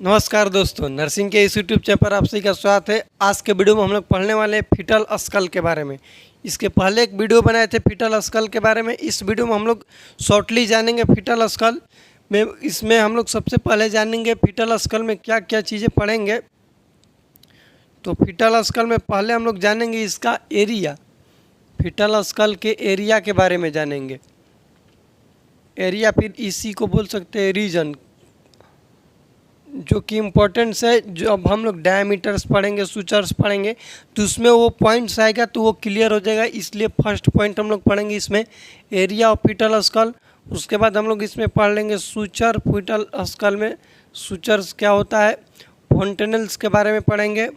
नमस्कार दोस्तों, नर्सिंग के इस यूट्यूब चैनल पर आप सभी का स्वागत है। आज के वीडियो में हम लोग पढ़ने वाले हैं फीटल स्कल के बारे में। इसके पहले एक वीडियो बनाए थे फीटल स्कल के बारे में। इस वीडियो में हम लोग शॉर्टली जानेंगे फीटल स्कल में। इसमें हम लोग सबसे पहले जानेंगे फीटल स्कल में क्या क्या चीज़ें पढ़ेंगे। तो फीटल स्कल में पहले हम लोग जानेंगे इसका एरिया। फीटल स्कल के एरिया के बारे में जानेंगे। एरिया फिर इसी को बोल सकते हैं रीजन, जो कि इम्पोर्टेंस है। जो अब हम लोग डायमीटर्स पढ़ेंगे, सूचर्स पढ़ेंगे, तो उसमें वो पॉइंट्स आएगा तो वो क्लियर हो जाएगा। इसलिए फर्स्ट पॉइंट हम लोग पढ़ेंगे इसमें एरिया ऑफ फीटल स्कल। उसके बाद हम लोग इसमें पढ़ लेंगे सूचर। फीटल स्कल में सूचर्स क्या होता है, फॉन्टेनल्स के बारे में पढ़ेंगे,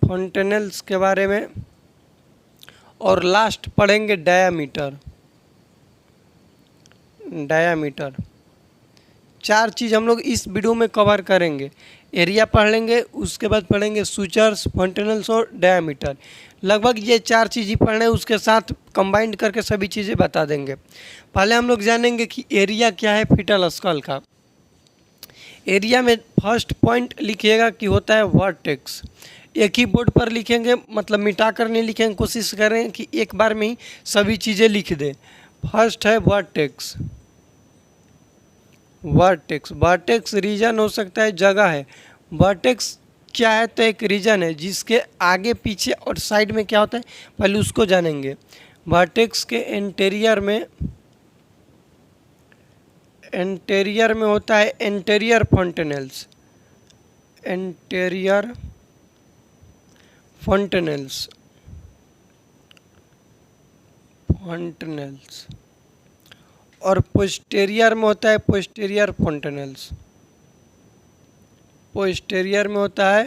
फॉन्टेनल्स के बारे में। और लास्ट पढ़ेंगे डायामीटर। डायामीटर चार चीज़ हम लोग इस वीडियो में कवर करेंगे। एरिया पढ़ लेंगे, उसके बाद पढ़ेंगे सूचर्स, फॉन्टेनल्स और डायामीटर। लगभग ये चार चीज़ ही पढ़ने, उसके साथ कंबाइंड करके सभी चीज़ें बता देंगे। पहले हम लोग जानेंगे कि एरिया क्या है फीटल स्कल का। एरिया में फर्स्ट पॉइंट लिखिएगा कि होता है वर्टेक्स। एक ही बोर्ड पर लिखेंगे, मतलब मिटा कर नहीं लिखेंगे, कोशिश करें कि एक बार में ही सभी चीज़ें लिख दें। फर्स्ट है वर्टेक्स। वर्टेक्स, वर्टेक्स रीजन हो सकता है, जगह है। वर्टेक्स क्या है, तो एक रीजन है जिसके आगे पीछे और साइड में क्या होता है, पहले उसको जानेंगे। वर्टेक्स के इंटीरियर में होता है interior fontanelles. Interior fontanelles, fontanelles. और पोस्टेरियर में होता है पोस्टेरियर फॉन्टेनल्स। पोस्टेरियर में होता है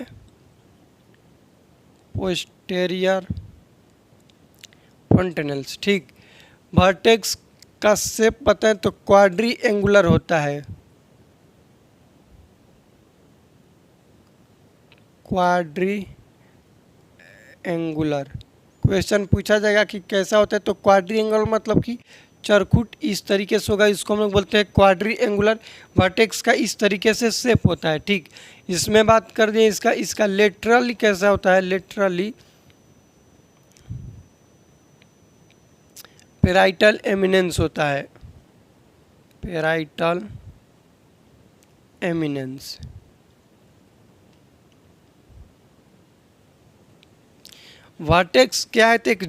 पोस्टेरियर फॉन्टेनल्स। ठीक। वर्टेक्स का शेप पता है तो क्वाड्री एंगुलर होता है। क्वाड्री एंगुलर क्वेश्चन पूछा जाएगा कि कैसा होता है, तो क्वाड्री एंगुलर मतलब कि चरखुट इस तरीके से होगा, इसको हम लोग बोलते हैं क्वाड्री एंगुलर। वर्टेक्स का इस तरीके से शेप होता है। ठीक। इसमें बात कर दें इसका लेटरली कैसा होता है। लेटरली पेराइटल एमिनेंस होता है। Parietal eminence. वर्टेक्स क्या है, तो एक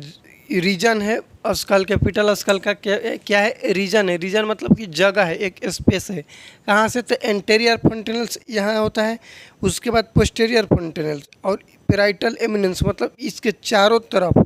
रीजन है स्कल के। फीटल स्कल का क्या है, रीजन है। रीजन मतलब कि जगह है, एक स्पेस है। कहाँ से, तो एंटेरियर फॉन्टेनल्स यहाँ होता है, उसके बाद पोस्टेरियर फॉन्टेनल्स और पेराइटल एमिनेंस, मतलब इसके चारों तरफ।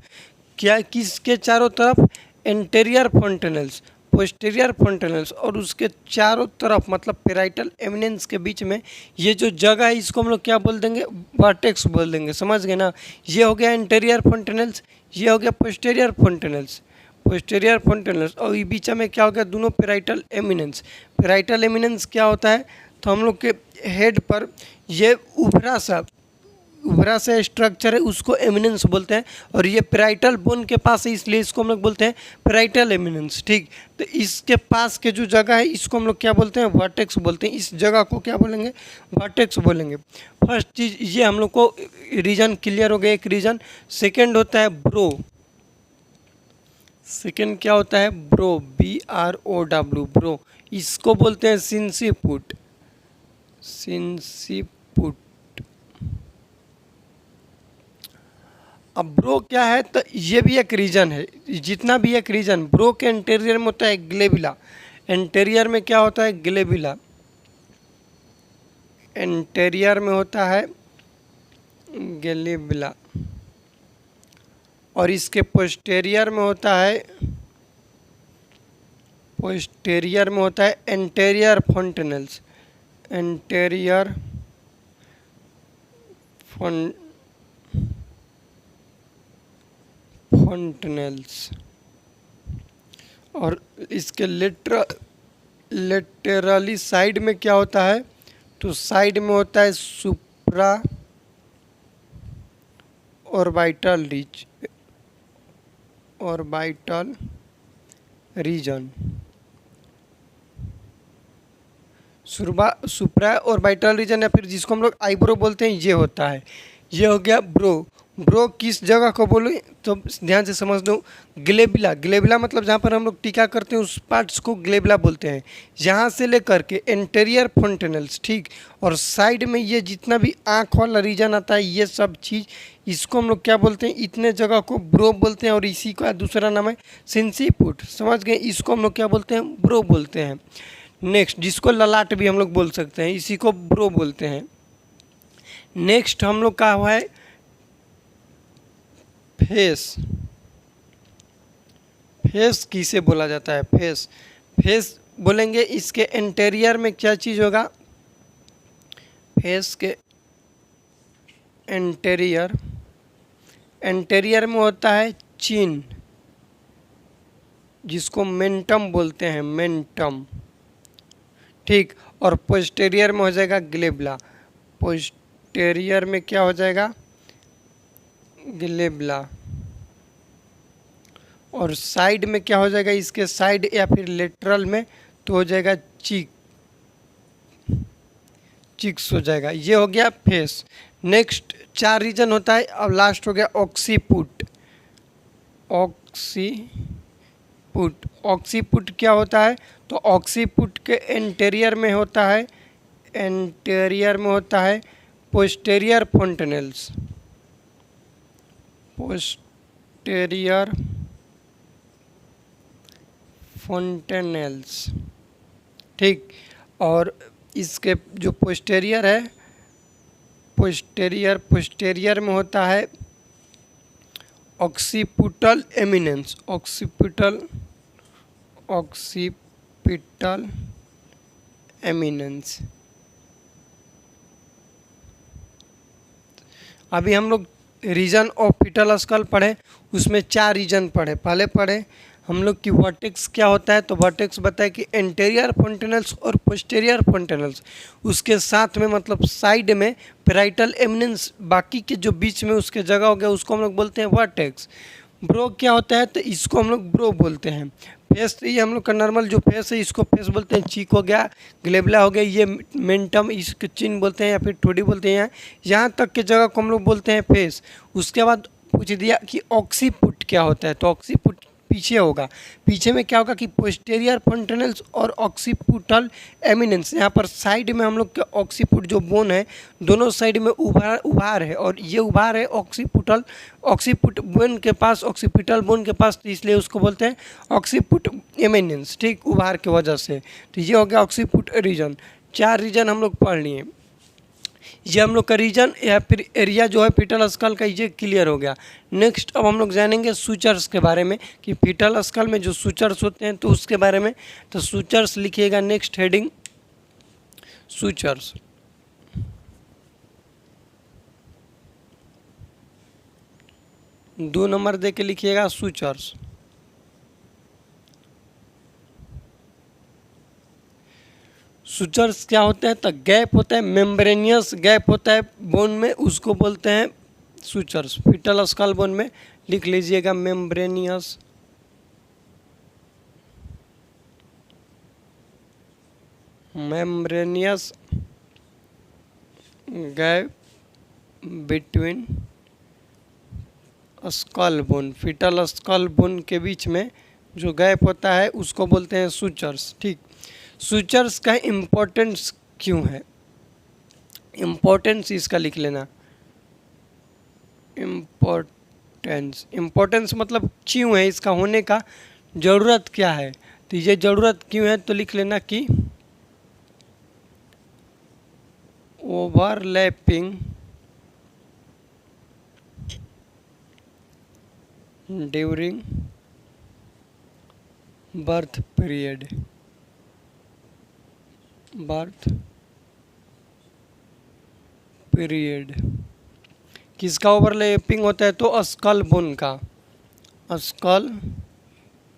क्या, किसके चारों तरफ, एंटेरियर फॉन्टेनल्स, पोस्टेरियर फॉन्टेनल्स और उसके चारों तरफ, मतलब पेराइटल एमिनेंस के बीच में ये जो जगह है, इसको हम लोग क्या बोल देंगे, वर्टेक्स बोल देंगे। समझ गए ना। ये हो गया एंटेरियर फॉन्टेनल्स, ये हो गया पोस्टेरियर फॉन्टेनल्स। पोस्टेरियर फॉन्टेनल्स और ये बीच में क्या हो गया, दोनों पेराइटल एमिनेंस। पेराइटल एमिनेंस क्या होता है, तो हम लोग के हेड पर ये उभरा सा स्ट्रक्चर है, उसको एमिनेंस बोलते हैं। और ये पेराइटल बोन के पास है, इसलिए इसको हम लोग बोलते हैं पेराइटल एमिनेंस। ठीक। तो इसके पास के जो जगह है, इसको हम लोग क्या बोलते हैं, वर्टेक्स बोलते हैं। इस जगह को क्या बोलेंगे, वर्टेक्स बोलेंगे। फर्स्ट चीज़ ये हम लोग को रीजन क्लियर हो गया, एक रीजन। सेकेंड होता है ब्रो। सेकेंड क्या होता है, ब्रो, BROW, ब्रो। इसको बोलते हैं सिंसिपुट। सिंसिपुट। अब ब्रो क्या है, तो ये भी एक रीजन है। जितना भी एक रीजन, ब्रो के इंटीरियर में होता है ग्लेबिला। इंटीरियर में क्या होता है, ग्लेबिला। इंटीरियर में होता है ग्लेबिला। और इसके पोस्टेरियर में होता है, पोस्टेरियर में होता है एंटेरियर फॉन्टेनल्स। Anterior fontanelles. और इसके लेटरली साइड में क्या होता है, तो साइड में होता है सुप्रा ऑर्बिटल रीजन। सुप्रा ऑर्बिटल रीजन या फिर जिसको हम लोग आईब्रो बोलते हैं, ये होता है। ये हो गया ब्रो। ब्रो किस जगह को बोले तो ध्यान से समझ लो, ग्लेबिला। ग्लेबिला मतलब जहाँ पर हम लोग टीका करते हैं उस पार्ट्स को ग्लेबिला बोलते हैं। यहाँ से लेकर के एंटेरियर फोंटेनल्स, ठीक, और साइड में ये जितना भी आँख वाला रीजन आता है, ये सब चीज़, इसको हम लोग क्या बोलते हैं, इतने जगह को ब्रो बोलते हैं। और इसी का दूसरा नाम है सिंसीपुट, समझ गए, इसको हम लोग क्या बोलते हैं, ब्रो बोलते हैं। नेक्स्ट, जिसको ललाट भी हम लोग बोल सकते हैं, इसी को ब्रो बोलते हैं। नेक्स्ट हम लोग का हुआ है फेस। फेस किसे बोला जाता है, फेस। फेस बोलेंगे इसके इंटीरियर में क्या चीज़ होगा, फेस के इंटीरियर में होता है चिन, जिसको मेंटम बोलते हैं, मेंटम, ठीक। और पोस्टेरियर में हो जाएगा ग्लेबला। पोस्टेरियर में क्या हो जाएगा, ग्लेबला। और साइड में क्या हो जाएगा, इसके साइड या फिर लेटरल में तो हो जाएगा चिक्स हो जाएगा। ये हो गया फेस। नेक्स्ट 4 रीजन होता है। अब लास्ट हो गया ऑक्सीपुट। ऑक्सीपुट क्या होता है, तो ऑक्सीपुट के इंटीरियर में होता है, पोस्टेरियर फोंटेनल्स। पोस्टेरियर फोंटेनल्स, ठीक। और इसके जो पोस्टेरियर है, पोस्टेरियर में होता है ऑक्सीपिटल एमिनेंस। Occipital eminence. अभी हम लोग रीजन ऑफ पिटल स्कल पढ़े, उसमें 4 रीजन पढ़े। पहले पढ़े हम लोग की वर्टेक्स क्या होता है, तो वर्टेक्स बताए कि एंटेरियर फोंटेनल्स और पोस्टेरियर फोंटेनल्स, उसके साथ में मतलब साइड में पेराइटल एमिनेंस, बाकी के जो बीच में उसके जगह हो गया, उसको हम लोग बोलते हैं वर्टेक्स। ब्रो क्या होता है, तो इसको हम लोग ब्रो बोलते हैं। फेस, ये हम लोग का नॉर्मल जो फेस है, इसको फेस बोलते हैं। चीक हो गया, ग्लेबला हो गया, ये मेंटम, इसको चिन बोलते हैं या फिर ठोड़ी बोलते हैं। यहाँ तक के जगह को हम लोग बोलते हैं फेस। उसके बाद पूछ दिया कि ऑक्सीपुट क्या होता है, तो ऑक्सीपुट पीछे होगा। पीछे में क्या होगा कि पोस्टेरियर फोंटेनल्स और ऑक्सीपुटल एमिनेंस। यहाँ पर साइड में हम लोग का ऑक्सीपुट जो बोन है, दोनों साइड में उभार है, और ये उभार है ऑक्सीपुट बोन के पास, ऑक्सीपिटल बोन के पास, तो इसलिए उसको बोलते हैं ऑक्सीपुट एमिनेंस, ठीक, उभार की वजह से। तो ये हो गया ऑक्सीपुट रीजन। 4 रीजन हम लोग पढ़ लिए। ये हम लोग का रीजन या फिर एरिया जो है फीटल स्कल का, ये क्लियर हो गया। नेक्स्ट अब हम लोग जानेंगे सूचर्स के बारे में, कि फीटल स्कल में जो सूचर्स होते हैं तो उसके बारे में। तो सूचर्स लिखिएगा, नेक्स्ट हेडिंग सूचर्स। दो नंबर दे के लिखिएगा सूचर्स। सूचर्स क्या होते हैं, तो गैप होता है, मेम्ब्रेनियस गैप होता है बोन में, उसको बोलते हैं सूचर्स। फीटल स्कल बोन में लिख लीजिएगा membranous gap between skull bone. Fetal skull bone के बीच में जो गैप होता है उसको बोलते हैं सूचर्स, ठीक। सूचर्स का इम्पोर्टेंस क्यों है, इम्पोर्टेंस इसका लिख लेना। इम्पोर्टेंस मतलब क्यों है, इसका होने का ज़रूरत क्या है। तो ये ज़रूरत क्यों है, तो लिख लेना कि ओवरलैपिंग ड्यूरिंग बर्थ पीरियड। किसका ओवरलैपिंग होता है, तो स्कल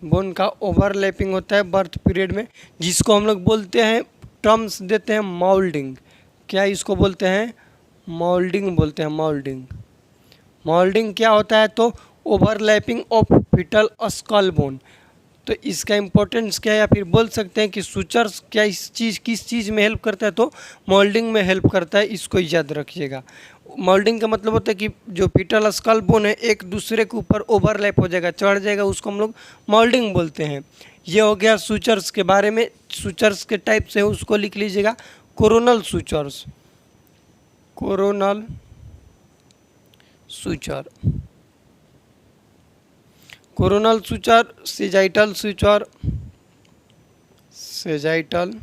बोन का ओवरलैपिंग होता है बर्थ पीरियड में, जिसको हम लोग बोलते हैं, टर्म्स देते हैं मोल्डिंग। क्या इसको बोलते हैं, मोल्डिंग बोलते हैं। मोल्डिंग क्या होता है, तो overlapping of fetal skull bone. तो इसका इम्पोर्टेंस क्या है, या फिर बोल सकते हैं कि सूचर्स क्या किस चीज़ में हेल्प करता है, तो मोल्डिंग में हेल्प करता है, इसको याद रखिएगा। मोल्डिंग का मतलब होता है कि जो पीटल स्कल बोन है एक दूसरे के ऊपर ओवरलैप हो जाएगा, चढ़ जाएगा, उसको हम लोग मोल्डिंग बोलते हैं। ये हो गया सूचर्स के बारे में। सूचर्स के टाइप से उसको लिख लीजिएगा, coronal sutures, coronal suture, coronal suture, sagittal suture, sagittal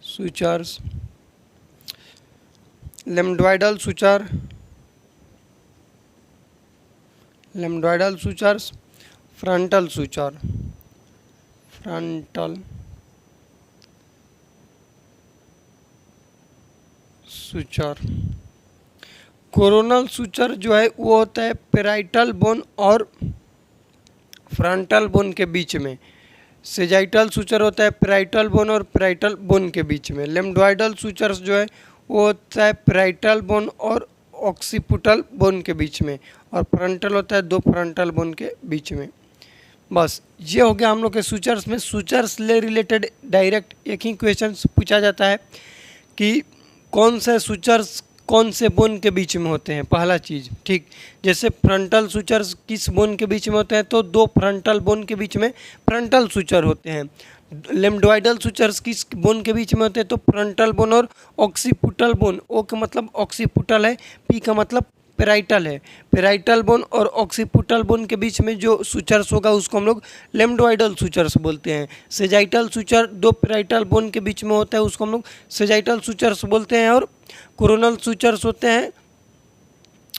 sutures, lambdoidal suture, lambdoidal sutures, frontal suture, frontal suture. Coronal suture जो है वो होता है पेराइटल बोन और फ्रंटल बोन के बीच में। सेजाइटल सूचर होता है पेराइटल बोन और पेराइटल बोन के बीच में। लेम्डोइडल सूचर्स जो है वो होता है पेराइटल बोन और ऑक्सीपुटल बोन के बीच में, और फ्रंटल होता है दो फ्रंटल बोन के बीच में। बस ये हो गया हम लोग के सूचर्स में। सूचर्स ले रिलेटेड डायरेक्ट एक ही क्वेश्चन पूछा जाता है कि कौन से सूचर्स कौन से बोन के बीच में होते हैं, पहला चीज़, ठीक। जैसे फ्रंटल सूचर्स किस बोन के बीच में होते हैं, तो दो फ्रंटल बोन के बीच में फ्रंटल सूचर होते हैं। लेम्डोइडल सूचर्स किस बोन के बीच में होते हैं, तो फ्रंटल बोन और ऑक्सीपुटल बोन। ओ का मतलब ऑक्सीपुटल है, पी का मतलब पेराइटल है। पेराइटल बोन और ऑक्सीपुटल बोन के बीच में जो सूचर्स होगा उसको हम लोग लेम्डोइडल सूचर्स बोलते हैं। सेजाइटल सूचर दो पेराइटल बोन के बीच में होता है, उसको हम लोग सेजाइटल सूचर्स बोलते हैं। और कोरोनल सूचर्स होते हैं,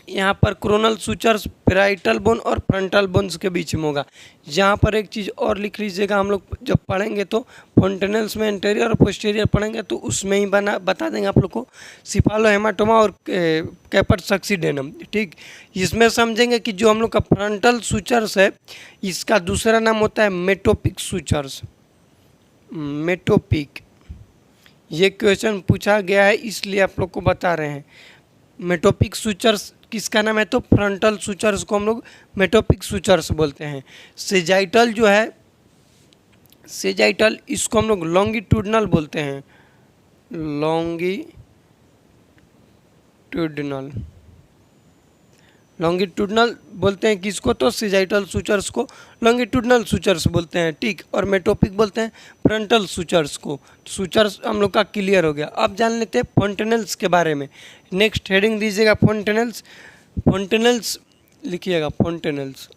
यहाँ पर कोरोनल सूचर्स पेराइटल बोन और फ्रंटल बोन्स के बीच में होगा। यहाँ पर एक चीज़ और लिख लीजिएगा, हम लोग जब पढ़ेंगे तो फोंटेनल्स में एंटेरियर और पोस्टीरियर पढ़ेंगे तो उसमें ही बता देंगे आप लोग को सिफालोहेमाटोमा और कैपर सक्सीडेनम, ठीक। इसमें समझेंगे कि जो हम लोग का फ्रंटल सूचर्स है इसका दूसरा नाम होता है मेटोपिक सूचर्स, मेटोपिक। ये क्वेश्चन पूछा गया है इसलिए आप लोग को बता रहे हैं। मेटोपिक सूचर्स किसका नाम है, तो फ्रंटल सूचर्स को हम लोग मेटोपिक सूचर्स बोलते हैं। सेजाइटल जो है, सेजाइटल इसको हम लोग लॉन्गिट्यूडनल बोलते हैं, लॉन्गिट्यूडनल, लॉन्गिट्यूडनल बोलते हैं किसको, तो सेजाइटल सूचर्स को लॉन्गिट्यूडनल सूचर्स बोलते हैं, ठीक। और मेटोपिक बोलते हैं फ्रंटल सूचर्स को। सूचर्स हम लोग का क्लियर हो गया। अब जान लेते हैं फोंटेनल्स के बारे में। नेक्स्ट हेडिंग दीजिएगा फोंटेनल्स, फोंटेनल्स लिखिएगा, फोंटेनल्स।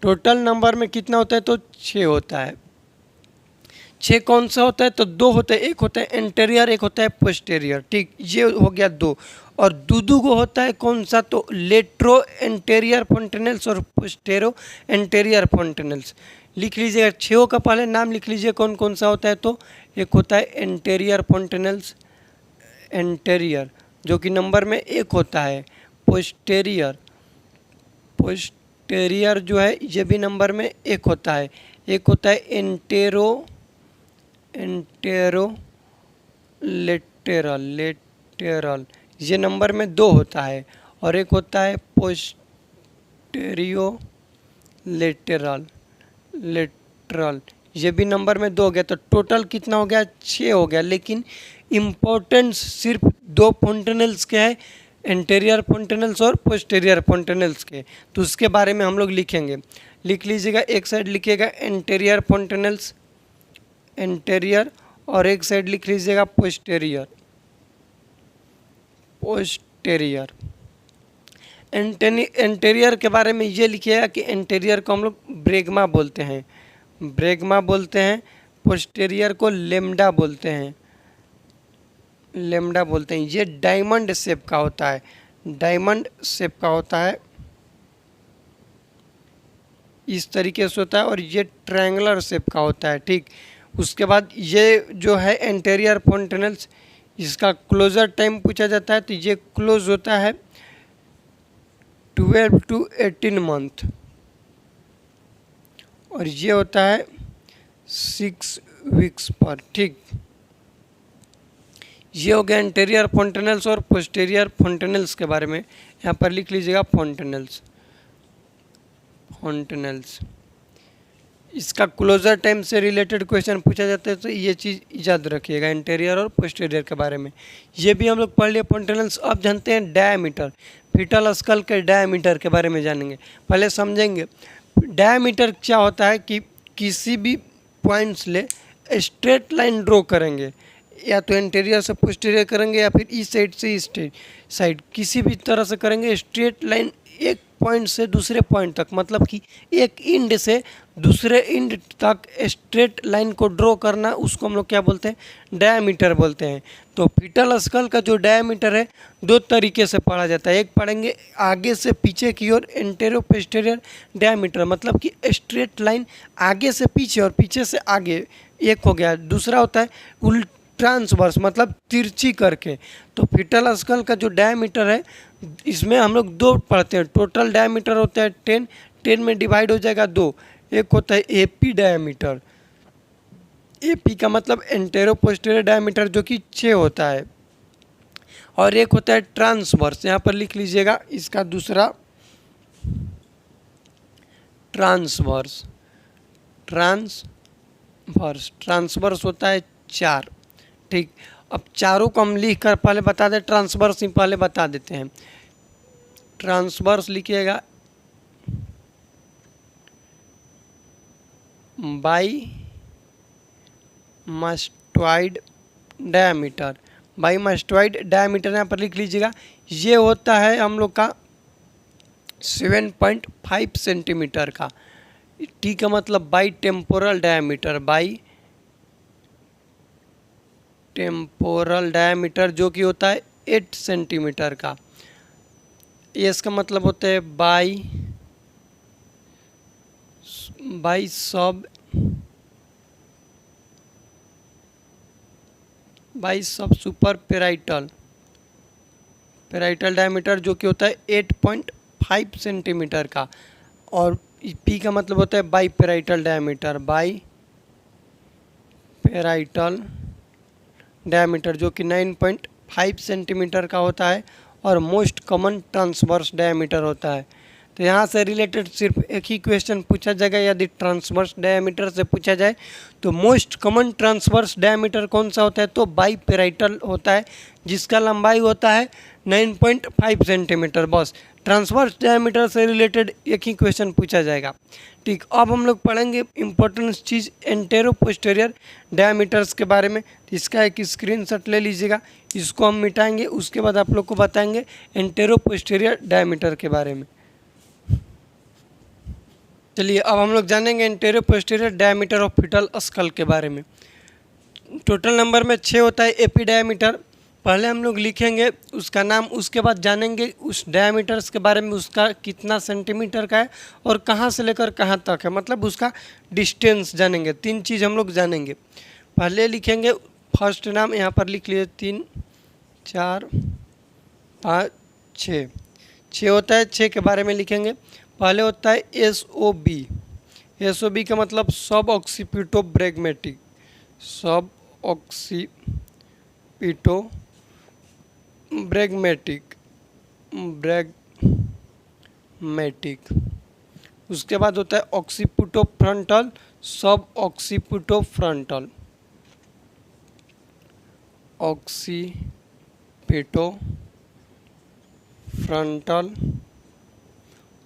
टोटल नंबर में कितना होता है, तो 6 होता है। 6 कौन सा होता है, तो 2 होता है, एक होता है एंटेरियर, एक होता है पोस्टेरियर, ठीक। ये हो गया 2। और दो को होता है कौन सा, तो लेट्रो एंटेरियर फोंटेनल्स और पोस्टेरो एंटेरियर फोंटेनल्स। लिख लीजिएगा 6 का पहले नाम लिख लीजिए कौन कौन सा होता है, तो एक होता है एंटेरियर फोंटेनल्स, एंटेरियर जो कि नंबर में 1 होता है। पोस्टेरियर, पोस्टेरियर जो है ये भी नंबर में 1 होता है। एक होता है एंटेरो लेटेरल, लेटेरल ये नंबर में 2 होता है। और एक होता है पोस्टेरियो लेटेरल, लेटरल ये भी नंबर में 2 हो गया। तो टोटल कितना हो गया, 6 हो गया। लेकिन इम्पोर्टेंस सिर्फ 2 फोंटेनल्स के है, एंटेरियर फोंटेनल्स और पोस्टेरियर फोंटेनल्स के, तो उसके बारे में हम लोग लिखेंगे। लिख लीजिएगा, एक साइड लिखिएगा एंटेरियर फोंटेनल्स, एंटेरियर, और एक साइड लिख लीजिएगा पोस्टेरियर, पोस्टेरियर। एंटेरियर के बारे में ये लिखिएगा कि एंटेरियर को हम लोग ब्रेगमा बोलते हैं, ब्रेगमा बोलते हैं। पोस्टेरियर को लेम्डा बोलते हैं, लेम्डा बोलते हैं। ये डायमंड शेप का होता है, डायमंड शेप का होता है, इस तरीके से होता है। और ये ट्रायंगुलर शेप का होता है, ठीक। उसके बाद ये जो है एंटेरियर फोंटेनल्स, इसका क्लोजर टाइम पूछा जाता है तो ये क्लोज होता है 12 to 18 मंथ, और ये होता है 6 वीक्स पर, ठीक। ये हो गया इंटीरियर फॉन्टेनल्स और पोस्टीरियर फॉन्टेनल्स के बारे में। यहाँ पर लिख लीजिएगा फॉन्टेनल्स। इसका क्लोजर टाइम से रिलेटेड क्वेश्चन पूछा जाता है तो ये चीज़ याद रखिएगा इंटीरियर और पोस्टीरियर के बारे में। ये भी हम लोग पढ़ लिए फॉन्टेनल्स। अब जानते हैं डायमीटर, फीटल स्कल के डायमीटर के बारे में जानेंगे। पहले समझेंगे डायमीटर क्या होता है कि किसी भी पॉइंट्स ले स्ट्रेट लाइन ड्रॉ करेंगे, या तो इंटीरियर से पोस्टीरियर करेंगे या फिर इस साइड से इस साइड, किसी भी तरह से करेंगे स्ट्रेट लाइन एक पॉइंट से दूसरे पॉइंट तक, मतलब कि एक इंड से दूसरे इंड तक स्ट्रेट लाइन को ड्रॉ करना, उसको हम लोग क्या बोलते हैं, डायमीटर बोलते हैं। तो फीटल स्कल का जो डायमीटर है दो तरीके से पढ़ा जाता है। एक पढ़ेंगे आगे से पीछे की ओर एंटेरो पोस्टीरियर डायमीटर, मतलब कि स्ट्रेट लाइन आगे से पीछे और पीछे से आगे, एक हो गया। दूसरा होता है ट्रांसवर्स, मतलब तिरछी करके। तो फीटल स्कल का जो डायमीटर है इसमें हम लोग दो पढ़ते हैं। टोटल डायमीटर होता है 10 में डिवाइड हो जाएगा 2। एक होता है एपी डायमीटर, एपी का मतलब एंटेरो पोस्टीरियर डायमीटर जो कि 6 होता है, और एक होता है ट्रांसवर्स। यहाँ पर लिख लीजिएगा इसका दूसरा ट्रांसवर्स होता है 4। ठीक, अब चारों को हम लिख कर पहले बता दें, ट्रांसवर्स ही पहले बता देते हैं। ट्रांसवर्स लिखिएगा बाई मस्टॉइड डायमीटर। यहाँ पर लिख लीजिएगा। ये होता है हम लोग का 7.5 सेंटीमीटर का। टी का मतलब बाई टेम्पोरल डायमीटर जो कि होता है 8 सेंटीमीटर का। इसका मतलब होता है बाई सब सुपर पेराइटल डायमीटर जो कि होता है 8.5 सेंटीमीटर का। और पी का मतलब होता है बाई पेराइटल डायमीटर जो कि 9.5 सेंटीमीटर का होता है, और मोस्ट कॉमन ट्रांसवर्स डायमीटर होता है। तो यहाँ से रिलेटेड सिर्फ एक ही क्वेश्चन पूछा जाएगा। यदि ट्रांसवर्स डायमीटर से पूछा जाए तो मोस्ट कॉमन ट्रांसवर्स डायमीटर कौन सा होता है, तो बाई पेराइटल होता है, जिसका लंबाई होता है 9.5 सेंटीमीटर। बस ट्रांसवर्स डायमीटर से रिलेटेड एक ही क्वेश्चन पूछा जाएगा। ठीक, अब हम लोग पढ़ेंगे इम्पोर्टेंट चीज़ एंटेरो पोस्टीरियर डायमीटर्स के बारे में। इसका एक स्क्रीनशॉट ले लीजिएगा, इसको हम मिटाएंगे, उसके बाद आप लोग को बताएंगे एंटेरो पोस्टीरियर डायमीटर के बारे में। चलिए अब हम लोग जानेंगे antero posterior diameter of fetal skull के बारे में। टोटल नंबर में 6 होता है एपी डायमीटर। पहले हम लोग लिखेंगे उसका नाम, उसके बाद जानेंगे उस डायमीटर्स के बारे में, उसका कितना सेंटीमीटर का है और कहाँ से लेकर कहाँ तक है, मतलब उसका डिस्टेंस जानेंगे। 3 चीज़ हम लोग जानेंगे। पहले लिखेंगे फर्स्ट नाम, यहाँ पर लिख लिए 3 4 5 6। 6 होता है, 6 के बारे में लिखेंगे। पहले होता है SOB का मतलब सब ऑक्सीपिटो ब्रैगमेटिक। उसके बाद होता है ऑक्सीपिटो फ्रंटल, सब ऑक्सीपिटो फ्रंटल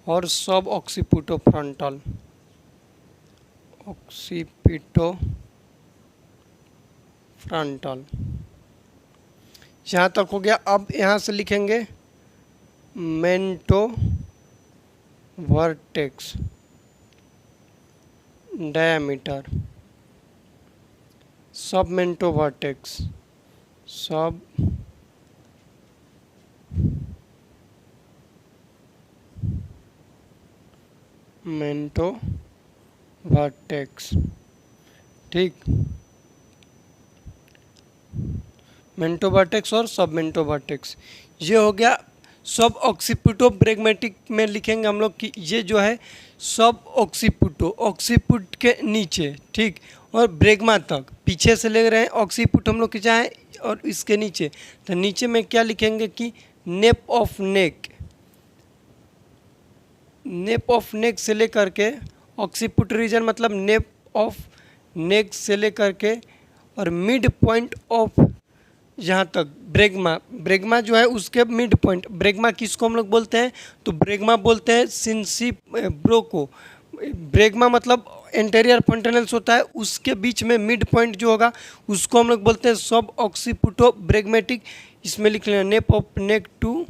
और सब ऑक्सीपिटो फ्रंटल। यहाँ तक हो गया। अब यहाँ से लिखेंगे मेंटो वर्टेक्स डायमीटर, सब मेंटो वर्टेक्स ठीक, मेंटो वर्टेक्स और सब मेंटो वर्टेक्स। ये हो गया सब ऑक्सीपिटो ब्रैगमेटिक में लिखेंगे हम लोग कि ये जो है सब ऑक्सीपिट के नीचे, ठीक, और ब्रैगमा तक पीछे से ले रहे हैं। ऑक्सीपिट हम लोग की चाहे और इसके नीचे, तो नीचे में क्या लिखेंगे कि nap of neck, nap of neck से लेकर के ऑक्सीपुट रीजन मतलब नेप ऑफ नेक से लेकर के और मिड पॉइंट ऑफ यहाँ तक ब्रेगमा, ब्रेगमा जो है उसके मिड पॉइंट, ब्रेगमा किसको हम लोग बोलते हैं, तो ब्रेगमा बोलते हैं सिंसी ब्रो को। ब्रेगमा मतलब एंटेरियर फंटेनल्स होता है, उसके बीच में मिड पॉइंट जो होगा उसको हम लोग बोलते हैं सब ऑक्सीपुटो ब्रेगमेटिक। इसमें लिख लेना नेप ऑफ नेक टू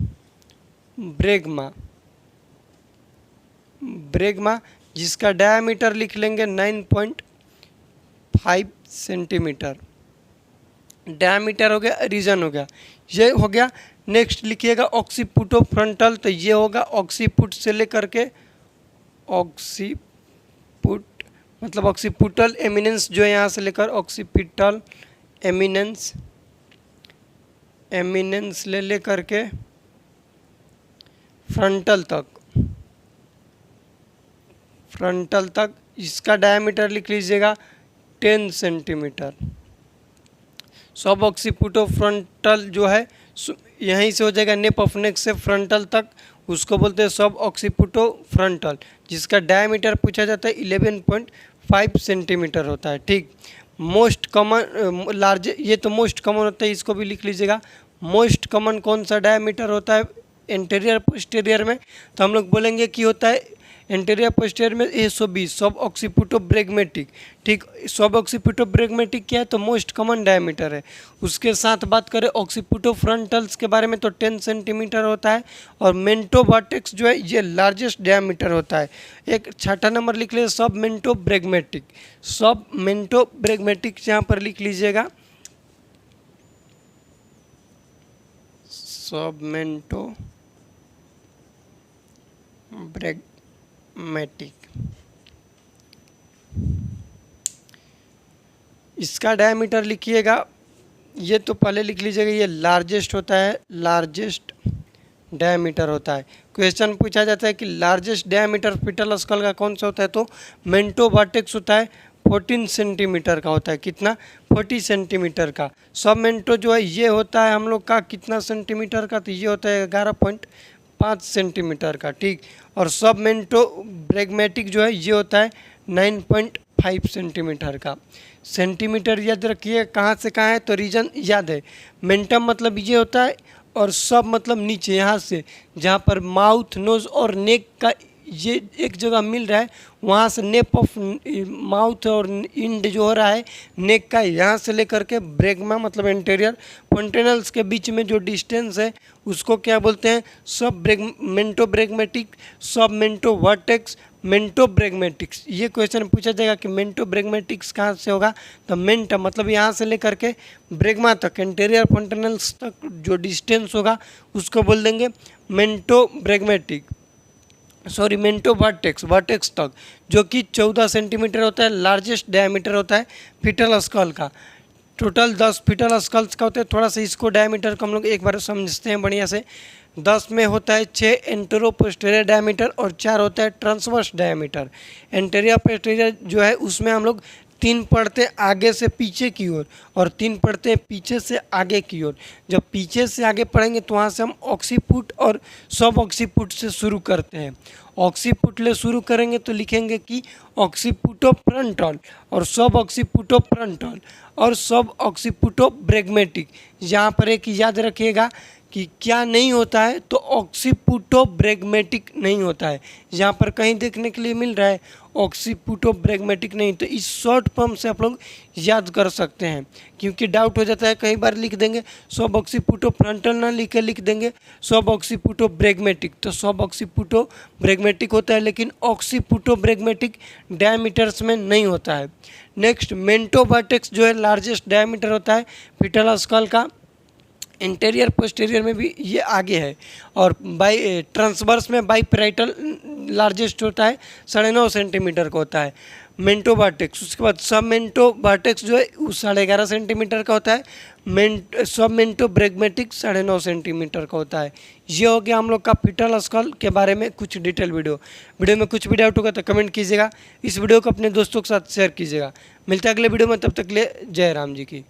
ब्रेगमा, ब्रेगमा जिसका डायमीटर लिख लेंगे 9.5 सेंटीमीटर, डायमीटर हो गया, रीजन हो गया, ये हो गया। नेक्स्ट लिखिएगा ऑक्सीपुटो फ्रंटल, तो ये होगा ऑक्सीपुट से लेकर के ऑक्सीपुट मतलब ऑक्सीपुटल एमिनेंस जो है यहाँ से लेकर ऑक्सीपिटल एमिनेंस, एमिनेंस ले लेकर के फ्रंटल तक, फ्रंटल तक इसका डायमीटर लिख लीजिएगा 10 सेंटीमीटर। सब ऑक्सीपुटो फ्रंटल जो है यहीं से हो जाएगा नेप ऑफ नेक से फ्रंटल तक, उसको बोलते हैं सब ऑक्सीपुटो फ्रंटल, जिसका डायमीटर पूछा जाता है 11.5 सेंटीमीटर होता है। ठीक, मोस्ट कॉमन लार्ज, ये तो मोस्ट कॉमन होता है, इसको भी लिख लीजिएगा। मोस्ट कॉमन कौन सा डायमीटर होता है एंटेरियर पोस्टीरियर में, तो हम लोग बोलेंगे कि होता है एंटेरियर पोस्टीरियर में 120 सब ऑक्सीपुटो ब्रेगमेटिक। ठीक, सब ऑक्सीपुटो ब्रेगमेटिक क्या है, तो मोस्ट कॉमन डायमीटर है। उसके साथ बात करें ऑक्सीपुटो फ्रंटल्स के बारे में तो 10 सेंटीमीटर होता है, और मेंटो वर्टेक्स जो है ये लार्जेस्ट डायमीटर होता है। एक छठा नंबर लिख लीजिए सब मेंटो ब्रेगमेटिक, सब मेंटो ब्रेगमेटिक यहाँ पर लिख लीजिएगा, सब मेंटो ब्रेगमेटिक। इसका डायमीटर लिखिएगा, ये तो पहले लिख लीजिएगा, ये लार्जेस्ट होता है, लार्जेस्ट डायमीटर होता है। क्वेश्चन पूछा जाता है कि लार्जेस्ट डायमीटर फीटल स्कल का कौन सा होता है, तो मेंटो वर्टेक्स होता है, 14 सेंटीमीटर का होता है। कितना, 40 सेंटीमीटर का। सब मेंटो जो है ये होता है हम लोग का कितना सेंटीमीटर का, तो ये होता है 11.5 सेंटीमीटर का। ठीक, और सब मेंटो ब्रेगमेटिक जो है ये होता है 9.5 सेंटीमीटर का। सेंटीमीटर याद रखिए कहाँ से कहाँ है, तो रीजन याद है। मेंटम मतलब ये होता है, और सब मतलब नीचे यहाँ से जहाँ पर माउथ नोज और नेक का ये एक जगह मिल रहा है, वहाँ से नेप ऑफ माउथ और इंड जो हो रहा है नेक का, यहाँ से लेकर के ब्रेगमा मतलब एंटेरियर फंटेनल्स के बीच में जो डिस्टेंस है उसको क्या बोलते हैं, सब मेंटो ब्रेगमेटिक, सब मेंटो वर्टेक्स, मेंटो ब्रेगमेटिक्स। ये क्वेश्चन पूछा जाएगा कि मेंटो ब्रेगमेटिक्स कहाँ से होगा, तो मेंटा मतलब यहाँ से लेकर के ब्रेगमा तक एंटेरियर फंटेनल्स तक जो डिस्टेंस होगा उसको बोल देंगे मेंटो ब्रेगमेटिक, सॉरी मेंटो वर्टेक्स, वर्टेक्स तक, जो कि 14 सेंटीमीटर होता है, लार्जेस्ट डायमीटर होता है फीटल स्कल का। टोटल 10 फीटल स्कल्स का होता है। थोड़ा सा इसको डायमीटर को हम लोग एक बार समझते हैं बढ़िया से। 10 में होता है 6 एंटेरो पोस्टीरियर डायमीटर और 4 होता है ट्रांसवर्स डायमीटर। एंटेरियर पोस्टीरियर जो है उसमें हम लोग 3 पढ़ते हैं आगे से पीछे की ओर और 3 पढ़ते हैं पीछे से आगे की ओर। जब पीछे से आगे पढ़ेंगे तो वहाँ से हम ऑक्सीपुट और सब ऑक्सीपुट से शुरू करते हैं। ऑक्सीपुट ले शुरू करेंगे तो लिखेंगे कि ऑक्सीपुटो फ्रंटल और सब ऑक्सीपुटो फ्रंटल और सब ऑक्सीपुटो ब्रेगमेटिक। यहाँ पर एक याद रखिएगा कि क्या नहीं होता है, तो ऑक्सीपुटो ब्रेगमेटिक नहीं होता है। यहाँ पर कहीं देखने के लिए मिल रहा है ऑक्सीपुटो ब्रेगमेटिक नहीं, तो इस शॉर्ट फॉर्म से आप लोग याद कर सकते हैं, क्योंकि डाउट हो जाता है कई बार लिख देंगे सब ऑक्सीपुटो फ्रंटल ना लिख के लिख देंगे सब ऑक्सीपुटो ब्रेगमेटिक, तो सब ऑक्सीपुटो ब्रेगमेटिक होता है लेकिन ऑक्सीपुटो ब्रेगमेटिक डायमीटर्स में नहीं होता है। नेक्स्ट मेंटो वर्टेक्स जो है लार्जेस्ट डायमीटर होता है फीटल स्कल का। इंटीरियर पोस्टीरियर में भी ये आगे है और बाई ट्रांसवर्स में बाई पैराइटल लार्जेस्ट होता है 9.5 सेंटीमीटर का होता है मेंटो वर्टेक्स। उसके बाद सब मेंटो वर्टेक्स जो है वो 11.5 सेंटीमीटर का होता है। सब मेंटो ब्रेगमेटिक 9.5 सेंटीमीटर का होता है। ये हो गया हम लोग का फीटल स्कल के बारे में कुछ डिटेल वीडियो में कुछ भी डाउट होगा तो कमेंट कीजिएगा। इस वीडियो को अपने दोस्तों के साथ शेयर कीजिएगा। मिलते हैं अगले वीडियो में, तब तक के लिए जय राम जी की।